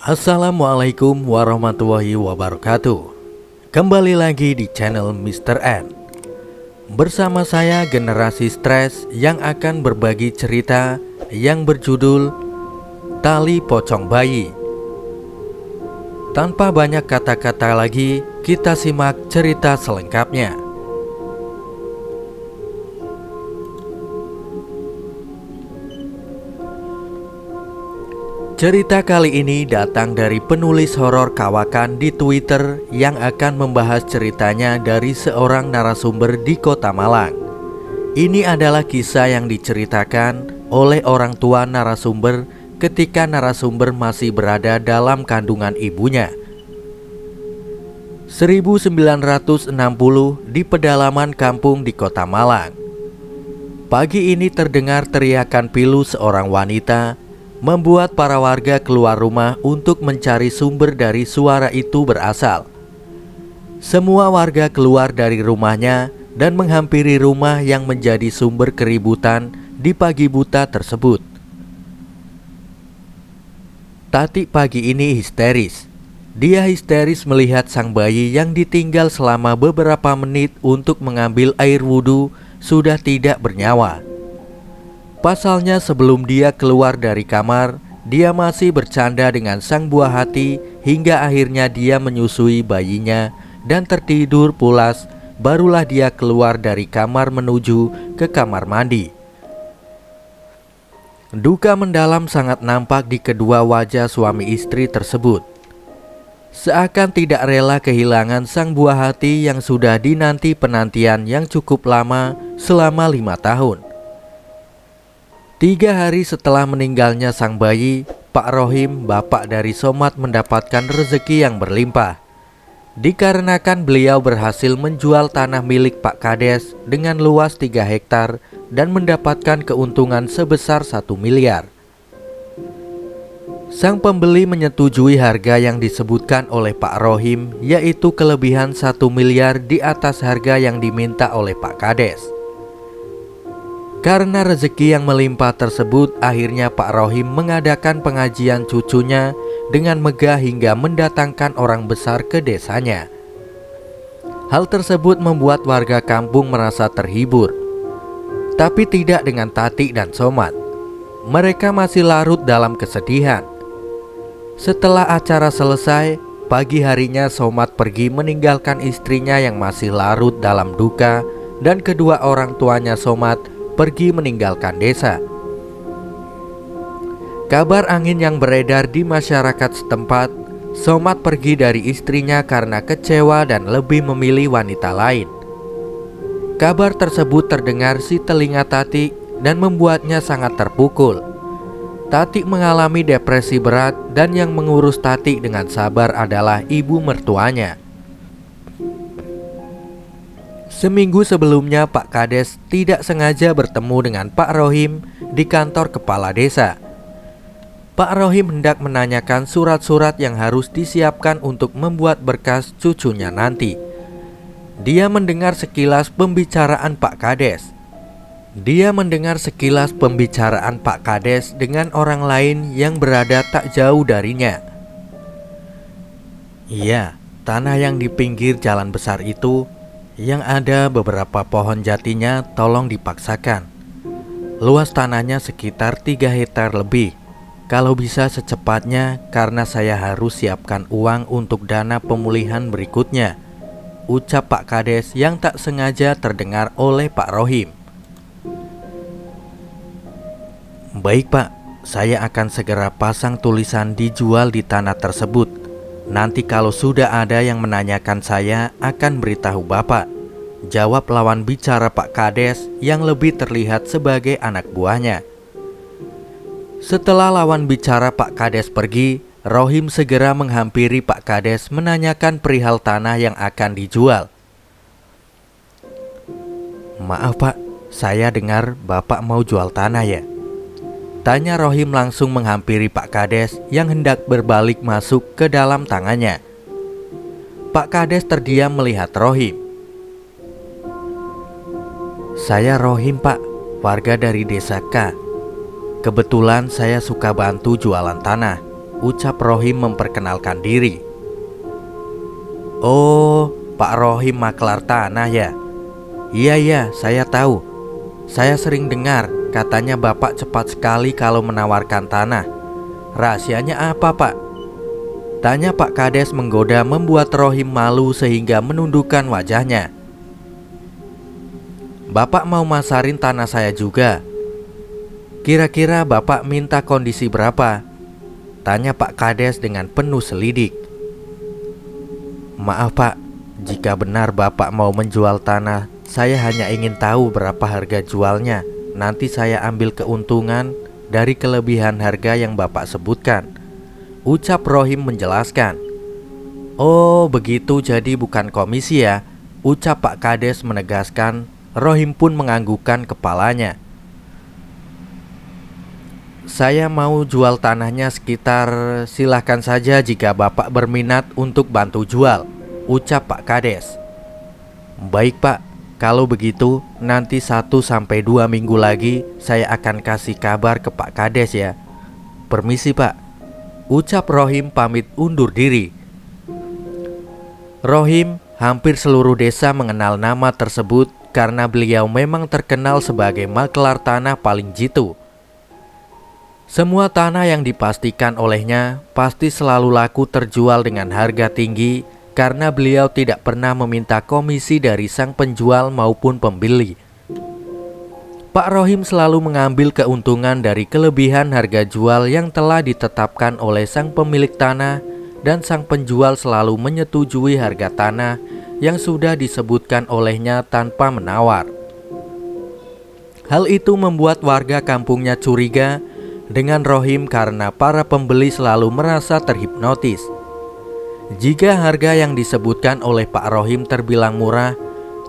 Assalamualaikum warahmatullahi wabarakatuh. Kembali lagi di channel Mr. N. Bersama saya Generasi Stres yang akan berbagi cerita yang berjudul Tali Pocong Bayi. Tanpa banyak kata-kata lagi, kita simak cerita selengkapnya. Cerita kali ini datang dari penulis horor kawakan di Twitter yang akan membahas ceritanya dari seorang narasumber di Kota Malang. Ini adalah kisah yang diceritakan oleh orang tua narasumber ketika narasumber masih berada dalam kandungan ibunya. 1960 di pedalaman kampung di Kota Malang. Pagi ini terdengar teriakan pilu seorang wanita, membuat para warga keluar rumah untuk mencari sumber dari suara itu berasal. Semua warga keluar dari rumahnya dan menghampiri rumah yang menjadi sumber keributan di pagi buta tersebut. Tati pagi ini histeris. Dia histeris melihat sang bayi yang ditinggal selama beberapa menit untuk mengambil air wudhu sudah tidak bernyawa. Pasalnya sebelum dia keluar dari kamar, dia masih bercanda dengan sang buah hati hingga akhirnya dia menyusui bayinya dan tertidur pulas. Barulah dia keluar dari kamar menuju ke kamar mandi. Duka mendalam sangat nampak di kedua wajah suami istri tersebut. Seakan tidak rela kehilangan sang buah hati yang sudah dinanti penantian yang cukup lama selama 5 tahun. 3 hari setelah meninggalnya sang bayi, Pak Rohim, bapak dari Somad, mendapatkan rezeki yang berlimpah. Dikarenakan beliau berhasil menjual tanah milik Pak Kades dengan luas 3 hektar dan mendapatkan keuntungan sebesar 1 miliar. Sang pembeli menyetujui harga yang disebutkan oleh Pak Rohim, yaitu kelebihan 1 miliar di atas harga yang diminta oleh Pak Kades. Karena rezeki yang melimpah tersebut, akhirnya Pak Rohim mengadakan pengajian cucunya dengan megah hingga mendatangkan orang besar ke desanya. Hal tersebut membuat warga kampung merasa terhibur. Tapi tidak dengan Tati dan Somad. Mereka masih larut dalam kesedihan. Setelah acara selesai, pagi harinya Somad pergi meninggalkan istrinya yang masih larut dalam duka, dan kedua orang tuanya Somad pergi meninggalkan desa. Kabar angin yang beredar di masyarakat setempat, Somad pergi dari istrinya karena kecewa dan lebih memilih wanita lain. Kabar tersebut terdengar si telinga Tati dan membuatnya sangat terpukul. Tati mengalami depresi berat dan yang mengurus Tati dengan sabar adalah ibu mertuanya. Seminggu sebelumnya Pak Kades tidak sengaja bertemu dengan Pak Rohim di kantor kepala desa. Pak Rohim hendak menanyakan surat-surat yang harus disiapkan untuk membuat berkas cucunya nanti. Dia mendengar sekilas pembicaraan Pak Kades. Dengan orang lain yang berada tak jauh darinya. Iya, tanah yang di pinggir jalan besar itu, yang ada beberapa pohon jatinya, tolong dipaksakan. Luas tanahnya sekitar 3 hektar lebih. Kalau bisa secepatnya, karena saya harus siapkan uang untuk dana pemulihan berikutnya, ucap Pak Kades yang tak sengaja terdengar oleh Pak Rohim. Baik Pak, saya akan segera pasang tulisan dijual di tanah tersebut. Nanti kalau sudah ada yang menanyakan, saya akan beritahu Bapak, jawab lawan bicara Pak Kades yang lebih terlihat sebagai anak buahnya. Setelah lawan bicara Pak Kades pergi, Rohim segera menghampiri Pak Kades menanyakan perihal tanah yang akan dijual. Maaf Pak, saya dengar Bapak mau jual tanah ya? Tanya Rohim langsung menghampiri Pak Kades yang hendak berbalik masuk ke dalam tangannya. Pak Kades terdiam melihat Rohim. Saya Rohim Pak, warga dari desa K. Kebetulan saya suka bantu jualan tanah. ucap Rohim memperkenalkan diri. "Oh, Pak Rohim maklar tanah ya? Iya, saya tahu. Saya sering dengar katanya Bapak cepat sekali kalau menawarkan tanah. Rahasianya apa, Pak?" tanya Pak Kades menggoda, membuat Rohim malu sehingga menundukkan wajahnya. "Bapak mau masarin tanah saya juga. Kira-kira Bapak minta kondisi berapa?" tanya Pak Kades dengan penuh selidik. "Maaf Pak, jika benar Bapak mau menjual tanah, saya hanya ingin tahu berapa harga jualnya. Nanti saya ambil keuntungan dari kelebihan harga yang Bapak sebutkan," ucap Rohim menjelaskan. "Oh begitu, jadi bukan komisi ya," ucap Pak Kades menegaskan. Rohim pun menganggukkan kepalanya. "Saya mau jual tanahnya sekitar, silahkan saja jika Bapak berminat untuk bantu jual," ucap Pak Kades. "Baik Pak, kalau begitu nanti 1 sampai 2 minggu lagi saya akan kasih kabar ke Pak Kades ya. Permisi Pak," ucap Rohim pamit undur diri. Rohim, hampir seluruh desa mengenal nama tersebut karena beliau memang terkenal sebagai maklar tanah paling jitu. Semua tanah yang dipastikan olehnya pasti selalu laku terjual dengan harga tinggi karena beliau tidak pernah meminta komisi dari sang penjual maupun pembeli. Pak Rohim selalu mengambil keuntungan dari kelebihan harga jual yang telah ditetapkan oleh sang pemilik tanah, dan sang penjual selalu menyetujui harga tanah yang sudah disebutkan olehnya tanpa menawar. Hal itu membuat warga kampungnya curiga dengan Rohim karena para pembeli selalu merasa terhipnotis. Jika harga yang disebutkan oleh Pak Rohim terbilang murah,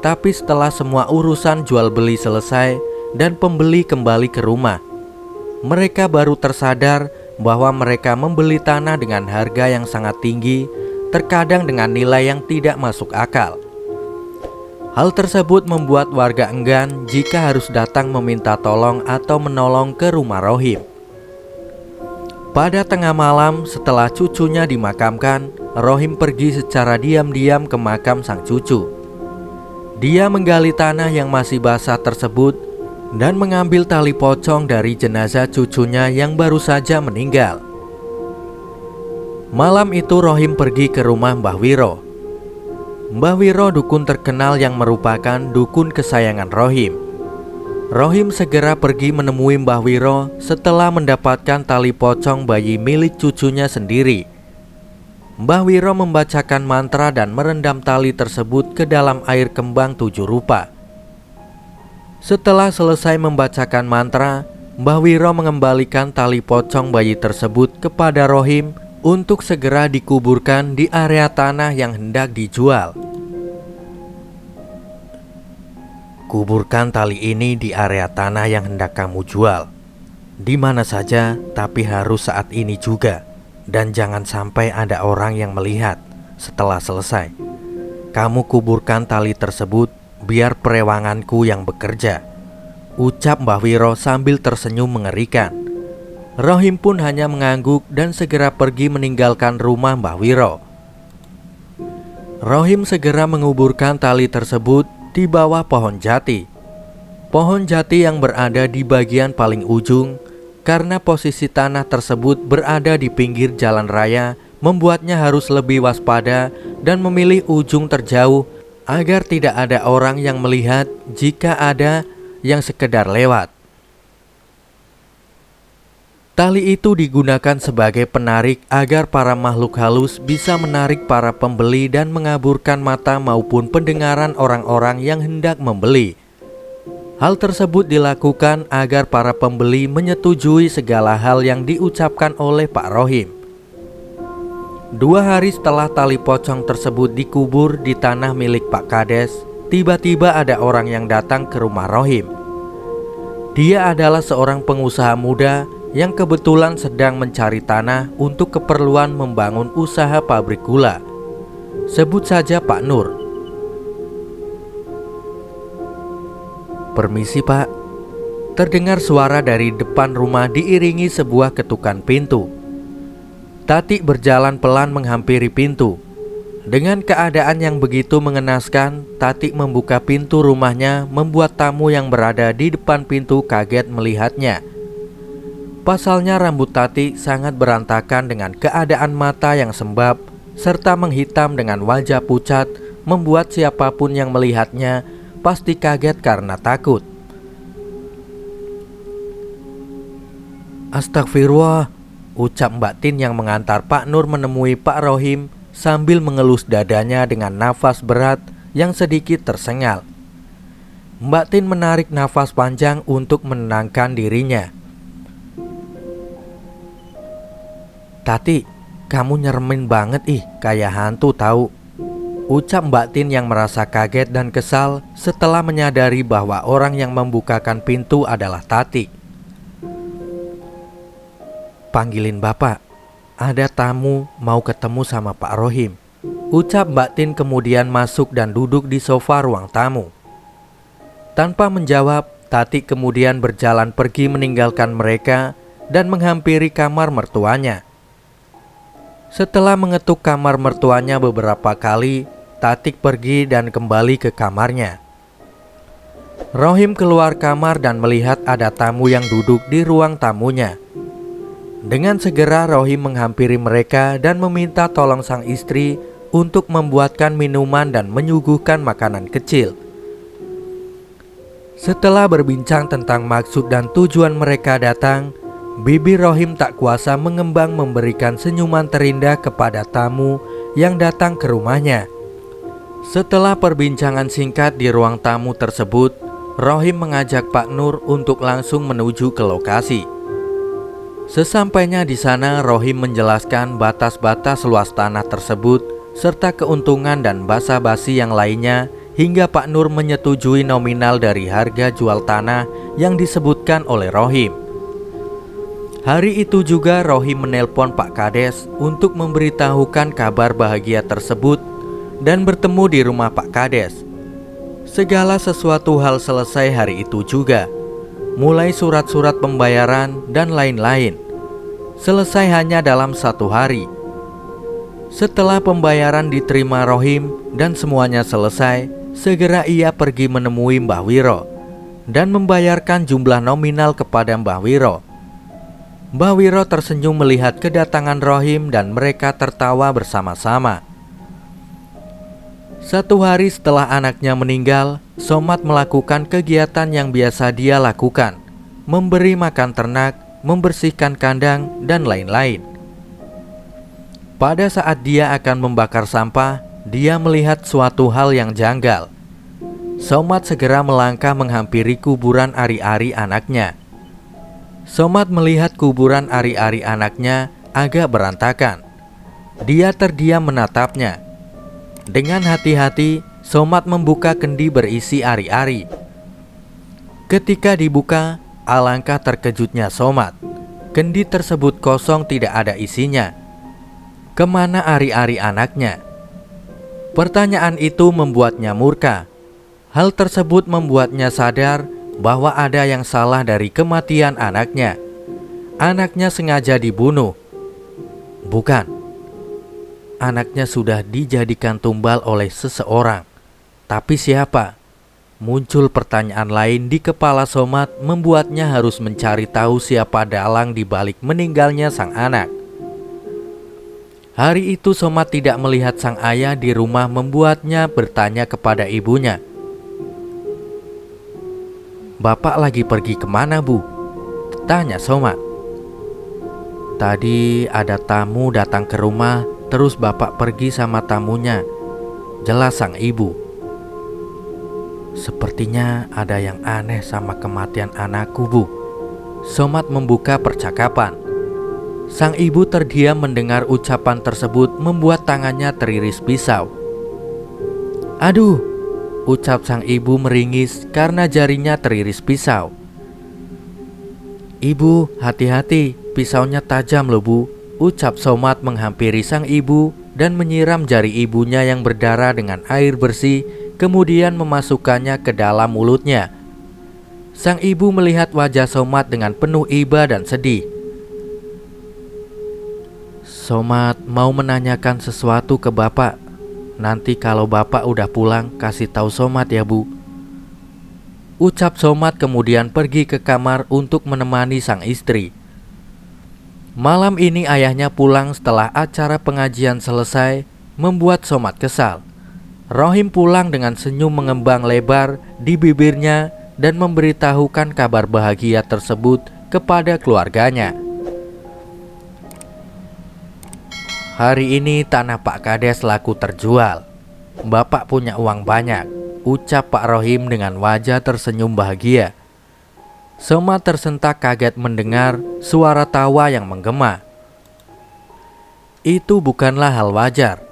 tapi setelah semua urusan jual beli selesai dan pembeli kembali ke rumah, mereka baru tersadar bahwa mereka membeli tanah dengan harga yang sangat tinggi, terkadang dengan nilai yang tidak masuk akal. Hal tersebut membuat warga enggan jika harus datang meminta tolong atau menolong ke rumah Rohim. Pada tengah malam setelah cucunya dimakamkan, Rohim pergi secara diam-diam ke makam sang cucu. Dia menggali tanah yang masih basah tersebut dan mengambil tali pocong dari jenazah cucunya yang baru saja meninggal. Malam itu Rohim pergi ke rumah Mbah Wiro. Mbah Wiro dukun terkenal yang merupakan dukun kesayangan Rohim. Rohim segera pergi menemui Mbah Wiro setelah mendapatkan tali pocong bayi milik cucunya sendiri. Mbah Wiro membacakan mantra dan merendam tali tersebut ke dalam air kembang 7 rupa. Setelah selesai membacakan mantra, Mbah Wiro mengembalikan tali pocong bayi tersebut kepada Rohim untuk segera dikuburkan di area tanah yang hendak dijual. "Kuburkan tali ini di area tanah yang hendak kamu jual. Di mana saja, tapi harus saat ini juga. Dan jangan sampai ada orang yang melihat setelah selesai. Kamu kuburkan tali tersebut biar perewanganku yang bekerja," ucap Mbah Wiro sambil tersenyum mengerikan. Rohim pun hanya mengangguk dan segera pergi meninggalkan rumah Mbah Wiro. Rohim segera menguburkan tali tersebut di bawah pohon jati. Pohon jati yang berada di bagian paling ujung, karena posisi tanah tersebut berada di pinggir jalan raya, membuatnya harus lebih waspada dan memilih ujung terjauh agar tidak ada orang yang melihat jika ada yang sekedar lewat. Tali itu digunakan sebagai penarik agar para makhluk halus bisa menarik para pembeli dan mengaburkan mata maupun pendengaran orang-orang yang hendak membeli. Hal tersebut dilakukan agar para pembeli menyetujui segala hal yang diucapkan oleh Pak Rohim. 2 hari setelah tali pocong tersebut dikubur di tanah milik Pak Kades, tiba-tiba ada orang yang datang ke rumah Rohim. Dia adalah seorang pengusaha muda yang kebetulan sedang mencari tanah untuk keperluan membangun usaha pabrik gula. Sebut saja Pak Nur. "Permisi Pak," terdengar suara dari depan rumah diiringi sebuah ketukan pintu. Tati berjalan pelan menghampiri pintu. Dengan keadaan yang begitu mengenaskan, Tati membuka pintu rumahnya, membuat tamu yang berada di depan pintu kaget melihatnya. Pasalnya rambut Tati sangat berantakan dengan keadaan mata yang sembab serta menghitam dengan wajah pucat, membuat siapapun yang melihatnya pasti kaget karena takut. "Astagfirullah," ucap Mbak Tin yang mengantar Pak Nur menemui Pak Rohim sambil mengelus dadanya dengan nafas berat yang sedikit tersengal. Mbak Tin menarik nafas panjang untuk menenangkan dirinya. "Tati, kamu nyeremin banget kayak hantu tahu," ucap Mbak Tin yang merasa kaget dan kesal setelah menyadari bahwa orang yang membukakan pintu adalah Tati. "Panggilin bapak, ada tamu mau ketemu sama Pak Rohim," ucap Mbak Tin kemudian masuk dan duduk di sofa ruang tamu. Tanpa menjawab, Tati kemudian berjalan pergi meninggalkan mereka dan menghampiri kamar mertuanya. Setelah mengetuk kamar mertuanya beberapa kali, Tatik pergi dan kembali ke kamarnya. Rohim keluar kamar dan melihat ada tamu yang duduk di ruang tamunya. Dengan segera Rohim menghampiri mereka dan meminta tolong sang istri untuk membuatkan minuman dan menyuguhkan makanan kecil. Setelah berbincang tentang maksud dan tujuan mereka datang, bibir Rohim tak kuasa mengembang memberikan senyuman terindah kepada tamu yang datang ke rumahnya. Setelah perbincangan singkat di ruang tamu tersebut, Rohim mengajak Pak Nur untuk langsung menuju ke lokasi. Sesampainya di sana, Rohim menjelaskan batas-batas luas tanah tersebut serta keuntungan dan basa-basi yang lainnya, hingga Pak Nur menyetujui nominal dari harga jual tanah yang disebutkan oleh Rohim. Hari itu juga Rohim menelpon Pak Kades untuk memberitahukan kabar bahagia tersebut dan bertemu di rumah Pak Kades. Segala sesuatu hal selesai hari itu juga, mulai surat-surat pembayaran dan lain-lain. Selesai hanya dalam 1 hari. Setelah pembayaran diterima Rohim dan semuanya selesai, segera ia pergi menemui Mbah Wiro dan membayarkan jumlah nominal kepada Mbah Wiro. Mbah Wiro tersenyum melihat kedatangan Rohim dan mereka tertawa bersama-sama. 1 hari setelah anaknya meninggal, Somad melakukan kegiatan yang biasa dia lakukan, memberi makan ternak, membersihkan kandang, dan lain-lain. Pada saat dia akan membakar sampah, dia melihat suatu hal yang janggal. Somad segera melangkah menghampiri kuburan ari-ari anaknya. Somad melihat kuburan ari-ari anaknya agak berantakan. Dia terdiam menatapnya. Dengan hati-hati, Somad membuka kendi berisi ari-ari. Ketika dibuka, alangkah terkejutnya Somad. Kendi tersebut kosong, tidak ada isinya. Kemana ari-ari anaknya? Pertanyaan itu membuatnya murka. Hal tersebut membuatnya sadar bahwa ada yang salah dari kematian anaknya. Anaknya sengaja dibunuh. Bukan, anaknya sudah dijadikan tumbal oleh seseorang. Tapi siapa? Muncul pertanyaan lain di kepala Somad, membuatnya harus mencari tahu siapa dalang di balik meninggalnya sang anak. Hari itu Somad tidak melihat sang ayah di rumah, membuatnya bertanya kepada ibunya. "Bapak lagi pergi kemana, Bu?" tanya Somad. "Tadi ada tamu datang ke rumah, terus bapak pergi sama tamunya," jelas sang ibu. "Sepertinya ada yang aneh sama kematian anakku, Bu." Somad membuka percakapan. Sang ibu terdiam mendengar ucapan tersebut, membuat tangannya teriris pisau. "Aduh," ucap sang ibu meringis karena jarinya teriris pisau. "Ibu, hati-hati, pisaunya tajam loh, Bu," ucap Somad menghampiri sang ibu dan menyiram jari ibunya yang berdarah dengan air bersih, kemudian memasukkannya ke dalam mulutnya. Sang ibu melihat wajah Somad dengan penuh iba dan sedih. Somat mau menanyakan sesuatu ke Bapak. Nanti kalau Bapak udah pulang kasih tahu Somat ya Bu. Ucap Somat kemudian pergi ke kamar untuk menemani sang istri. Malam ini ayahnya pulang setelah acara pengajian selesai, membuat Somat kesal. Rohim pulang dengan senyum mengembang lebar di bibirnya dan memberitahukan kabar bahagia tersebut kepada keluarganya. Hari ini tanah Pak Kades laku terjual. Bapak punya uang banyak, ucap Pak Rohim dengan wajah tersenyum bahagia. Somat tersentak kaget mendengar suara tawa yang menggema. Itu bukanlah hal wajar.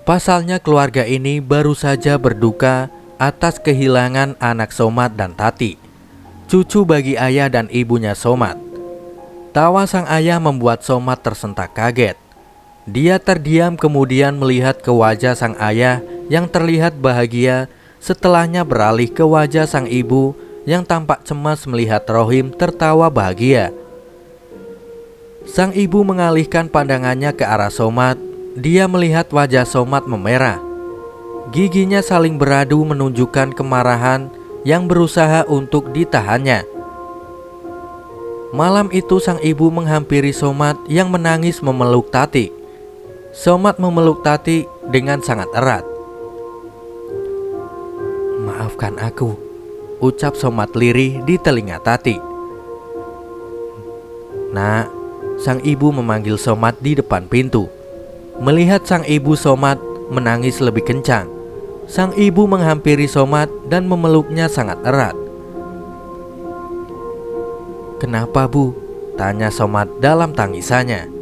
Pasalnya keluarga ini baru saja berduka atas kehilangan anak Somat dan Tati, cucu bagi ayah dan ibunya Somat. Tawa sang ayah membuat Somat tersentak kaget. Dia terdiam kemudian melihat ke wajah sang ayah yang terlihat bahagia, setelahnya beralih ke wajah sang ibu yang tampak cemas melihat Rohim tertawa bahagia. Sang ibu mengalihkan pandangannya ke arah Somat. Dia melihat wajah Somat memerah. Giginya saling beradu menunjukkan kemarahan yang berusaha untuk ditahannya. Malam itu sang ibu menghampiri Somat yang menangis memeluk Tati. Somat memeluk Tati dengan sangat erat. Maafkan aku, ucap Somat lirih di telinga Tati. Nak, sang ibu memanggil Somat di depan pintu. Melihat sang ibu, Somat menangis lebih kencang. Sang ibu menghampiri Somat dan memeluknya sangat erat. Kenapa Bu? Tanya Somat dalam tangisannya.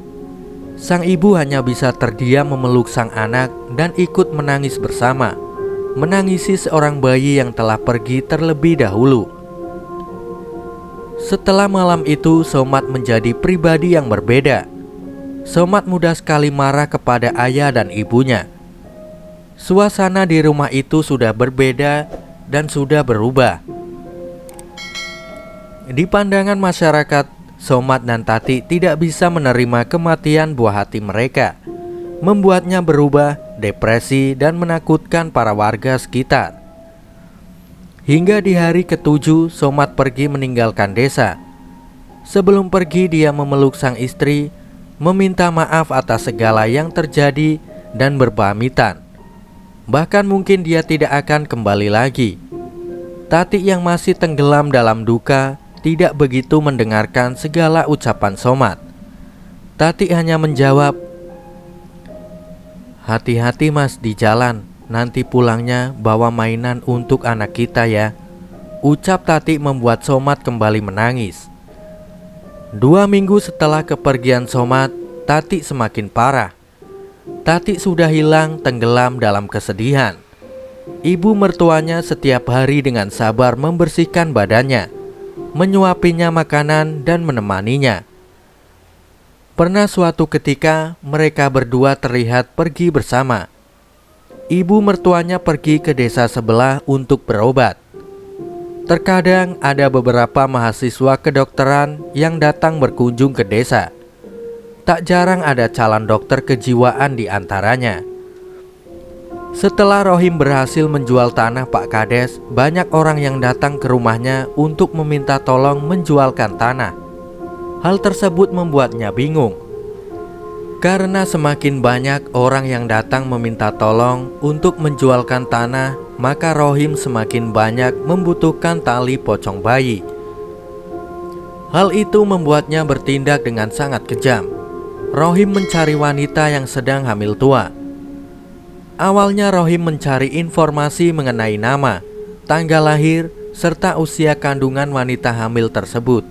Sang ibu hanya bisa terdiam memeluk sang anak dan ikut menangis bersama, menangisi seorang bayi yang telah pergi terlebih dahulu. Setelah malam itu, Somat menjadi pribadi yang berbeda. Somat mudah sekali marah kepada ayah dan ibunya. Suasana di rumah itu sudah berbeda dan sudah berubah. Di pandangan masyarakat, Somat dan Tati tidak bisa menerima kematian buah hati mereka, membuatnya berubah, depresi, dan menakutkan para warga sekitar. Hingga di hari ke-7, Somat pergi meninggalkan desa. Sebelum pergi, dia memeluk sang istri, meminta maaf atas segala yang terjadi dan berpamitan. Bahkan mungkin dia tidak akan kembali lagi. Tati yang masih tenggelam dalam duka tidak begitu mendengarkan segala ucapan Somat. Tati hanya menjawab, hati-hati Mas di jalan, nanti pulangnya bawa mainan untuk anak kita ya. Ucap Tati membuat Somat kembali menangis. 2 minggu setelah kepergian Somat, Tati semakin parah. Tati sudah hilang tenggelam dalam kesedihan. Ibu mertuanya setiap hari dengan sabar membersihkan badannya, menyuapinya makanan dan menemaninya. Pernah suatu ketika mereka berdua terlihat pergi bersama. Ibu mertuanya pergi ke desa sebelah untuk berobat. Terkadang ada beberapa mahasiswa kedokteran yang datang berkunjung ke desa. Tak jarang ada calon dokter kejiwaan di antaranya. Setelah Rohim berhasil menjual tanah Pak Kades, banyak orang yang datang ke rumahnya untuk meminta tolong menjualkan tanah. Hal tersebut membuatnya bingung. Karena semakin banyak orang yang datang meminta tolong untuk menjualkan tanah, maka Rohim semakin banyak membutuhkan tali pocong bayi. Hal itu membuatnya bertindak dengan sangat kejam. Rohim mencari wanita yang sedang hamil tua. Awalnya Rohim mencari informasi mengenai nama, tanggal lahir, serta usia kandungan wanita hamil tersebut.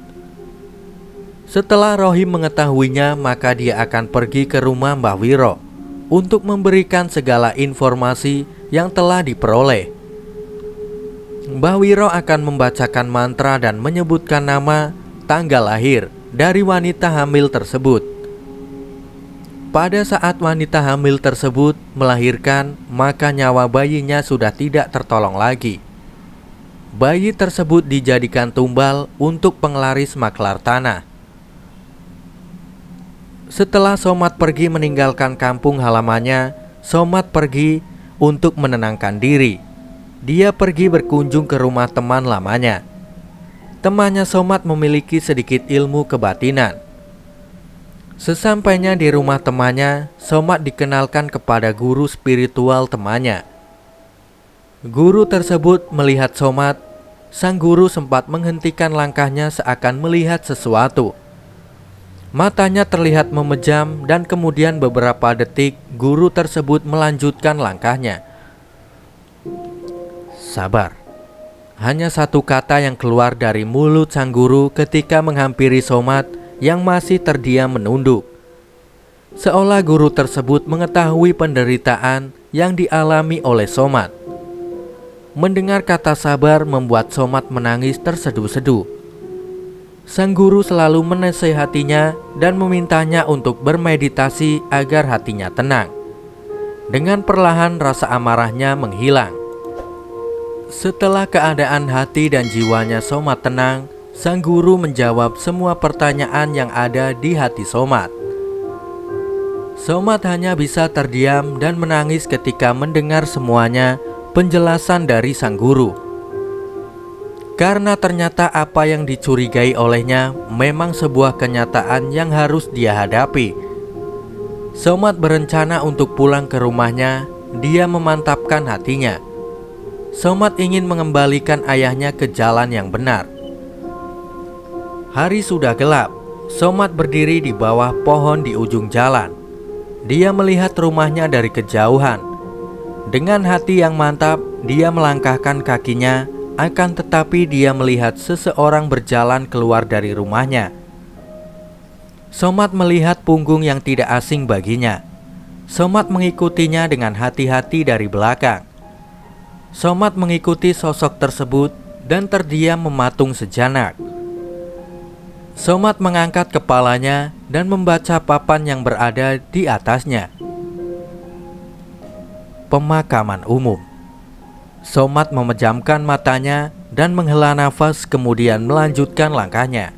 Setelah Rohim mengetahuinya, maka dia akan pergi ke rumah Mbah Wiro untuk memberikan segala informasi yang telah diperoleh. Mbah Wiro akan membacakan mantra dan menyebutkan nama, tanggal lahir dari wanita hamil tersebut. Pada saat wanita hamil tersebut melahirkan, maka nyawa bayinya sudah tidak tertolong lagi. Bayi tersebut dijadikan tumbal untuk penglaris maklar tanah. Setelah Somad pergi meninggalkan kampung halamannya, Somad pergi untuk menenangkan diri. Dia pergi berkunjung ke rumah teman lamanya. Temannya Somad memiliki sedikit ilmu kebatinan. Sesampainya di rumah temannya, Somad dikenalkan kepada guru spiritual temannya. Guru tersebut melihat Somad. Sang guru sempat menghentikan langkahnya seakan melihat sesuatu. Matanya terlihat memejam dan kemudian beberapa detik guru tersebut melanjutkan langkahnya. Sabar. Hanya satu kata yang keluar dari mulut sang guru ketika menghampiri Somad yang masih terdiam menunduk. Seolah guru tersebut mengetahui penderitaan yang dialami oleh Somad. Mendengar kata sabar membuat Somad menangis terseduh-seduh. Sang guru selalu menasehatinya dan memintanya untuk bermeditasi agar hatinya tenang. Dengan perlahan rasa amarahnya menghilang. Setelah keadaan hati dan jiwanya Somad tenang, sang guru menjawab semua pertanyaan yang ada di hati Somad. Somad hanya bisa terdiam dan menangis ketika mendengar semuanya penjelasan dari sang guru. Karena ternyata apa yang dicurigai olehnya memang sebuah kenyataan yang harus dia hadapi. Somad berencana untuk pulang ke rumahnya. Dia memantapkan hatinya. Somad ingin mengembalikan ayahnya ke jalan yang benar. Hari sudah gelap. Somad berdiri di bawah pohon di ujung jalan. Dia melihat rumahnya dari kejauhan. Dengan hati yang mantap, dia melangkahkan kakinya. Akan tetapi dia melihat seseorang berjalan keluar dari rumahnya. Somad melihat punggung yang tidak asing baginya. Somad mengikutinya dengan hati-hati dari belakang. Somad mengikuti sosok tersebut dan terdiam mematung sejenak. Somad mengangkat kepalanya dan membaca papan yang berada di atasnya. Pemakaman umum. Somad memejamkan matanya dan menghela nafas kemudian melanjutkan langkahnya.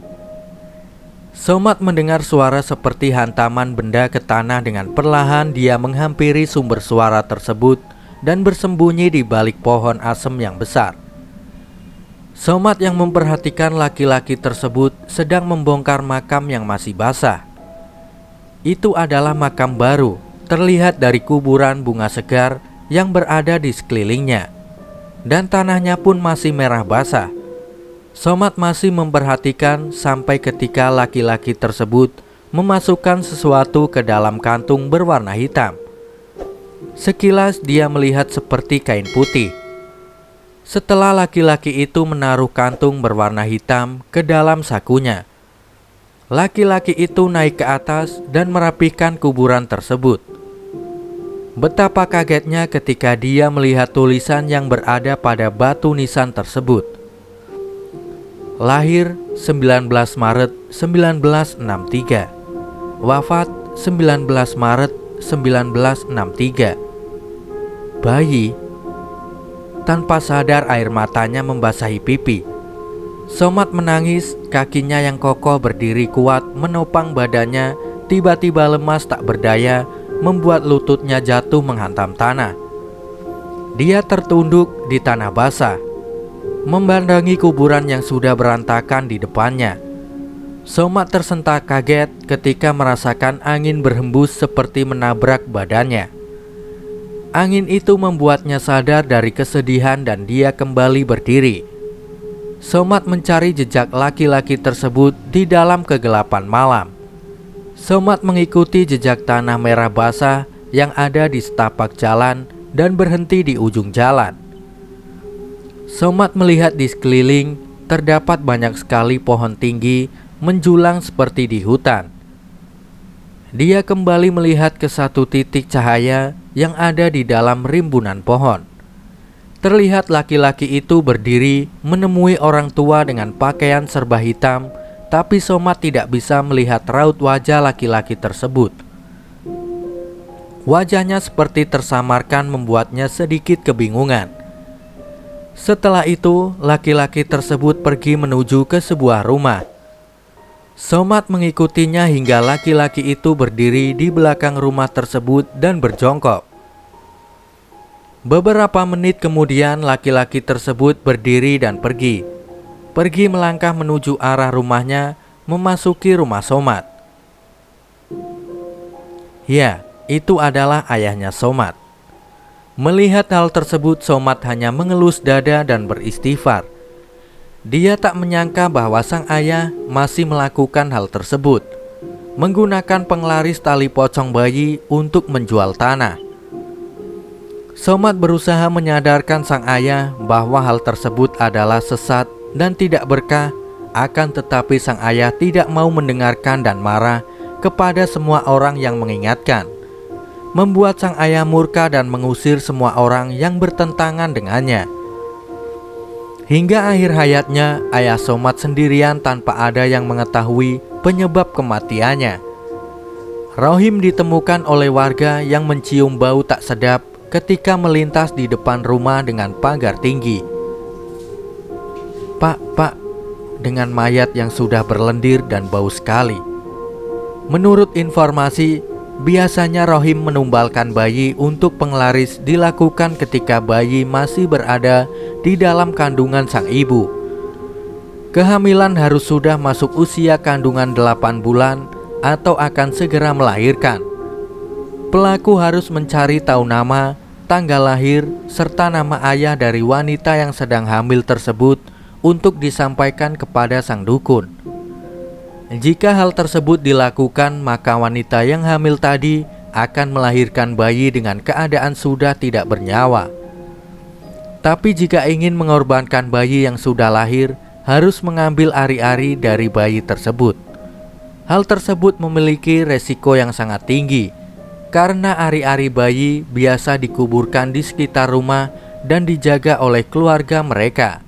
Somad mendengar suara seperti hantaman benda ke tanah. Dengan perlahan dia menghampiri sumber suara tersebut dan bersembunyi di balik pohon asem yang besar. Somad yang memperhatikan laki-laki tersebut sedang membongkar makam yang masih basah. Itu adalah makam baru, terlihat dari kuburan bunga segar yang berada di sekelilingnya. Dan tanahnya pun masih merah basah. Somad masih memperhatikan sampai ketika laki-laki tersebut memasukkan sesuatu ke dalam kantung berwarna hitam. Sekilas dia melihat seperti kain putih. Setelah laki-laki itu menaruh kantung berwarna hitam ke dalam sakunya, laki-laki itu naik ke atas dan merapikan kuburan tersebut. Betapa kagetnya ketika dia melihat tulisan yang berada pada batu nisan tersebut. Lahir 19 Maret 1963. Wafat 19 Maret 1963. Bayi. Tanpa sadar air matanya membasahi pipi. Somad menangis, kakinya yang kokoh berdiri kuat menopang badannya tiba-tiba lemas tak berdaya, membuat lututnya jatuh menghantam tanah. Dia tertunduk di tanah basah, memandangi kuburan yang sudah berantakan di depannya. Somad tersentak kaget ketika merasakan angin berhembus seperti menabrak badannya. Angin itu membuatnya sadar dari kesedihan dan dia kembali berdiri. Somad mencari jejak laki-laki tersebut di dalam kegelapan malam. Somad mengikuti jejak tanah merah basah yang ada di setapak jalan dan berhenti di ujung jalan. Somad melihat di sekeliling terdapat banyak sekali pohon tinggi menjulang seperti di hutan. Dia kembali melihat ke satu titik cahaya yang ada di dalam rimbunan pohon. Terlihat laki-laki itu berdiri menemui orang tua dengan pakaian serba hitam. Tapi Somad tidak bisa melihat raut wajah laki-laki tersebut. Wajahnya seperti tersamarkan membuatnya sedikit kebingungan. Setelah itu, laki-laki tersebut pergi menuju ke sebuah rumah. Somad mengikutinya hingga laki-laki itu berdiri di belakang rumah tersebut dan berjongkok. Beberapa menit kemudian laki-laki tersebut berdiri dan pergi melangkah menuju arah rumahnya, memasuki rumah Somad. Ya, itu adalah ayahnya Somad. Melihat hal tersebut, Somad hanya mengelus dada dan beristighfar. Dia tak menyangka bahwa sang ayah masih melakukan hal tersebut, menggunakan penglaris tali pocong bayi untuk menjual tanah. Somad berusaha menyadarkan sang ayah bahwa hal tersebut adalah sesat dan tidak berkah, akan tetapi sang ayah tidak mau mendengarkan dan marah kepada semua orang yang mengingatkan, membuat sang ayah murka dan mengusir semua orang yang bertentangan dengannya. Hingga akhir hayatnya, ayah Somad sendirian tanpa ada yang mengetahui penyebab kematiannya. Rohim ditemukan oleh warga yang mencium bau tak sedap ketika melintas di depan rumah dengan pagar tinggi. Pak, dengan mayat yang sudah berlendir dan bau sekali. Menurut informasi, biasanya Rohim menumbalkan bayi untuk penglaris dilakukan ketika bayi masih berada di dalam kandungan sang ibu. Kehamilan harus sudah masuk usia kandungan 8 bulan atau akan segera melahirkan. Pelaku harus mencari tahu nama, tanggal lahir, serta nama ayah dari wanita yang sedang hamil tersebut untuk disampaikan kepada sang dukun. Jika hal tersebut dilakukan, maka wanita yang hamil tadi akan melahirkan bayi dengan keadaan sudah tidak bernyawa. Tapi jika ingin mengorbankan bayi yang sudah lahir, harus mengambil ari-ari dari bayi tersebut. Hal tersebut memiliki resiko yang sangat tinggi, karena ari-ari bayi biasa dikuburkan di sekitar rumah dan dijaga oleh keluarga mereka.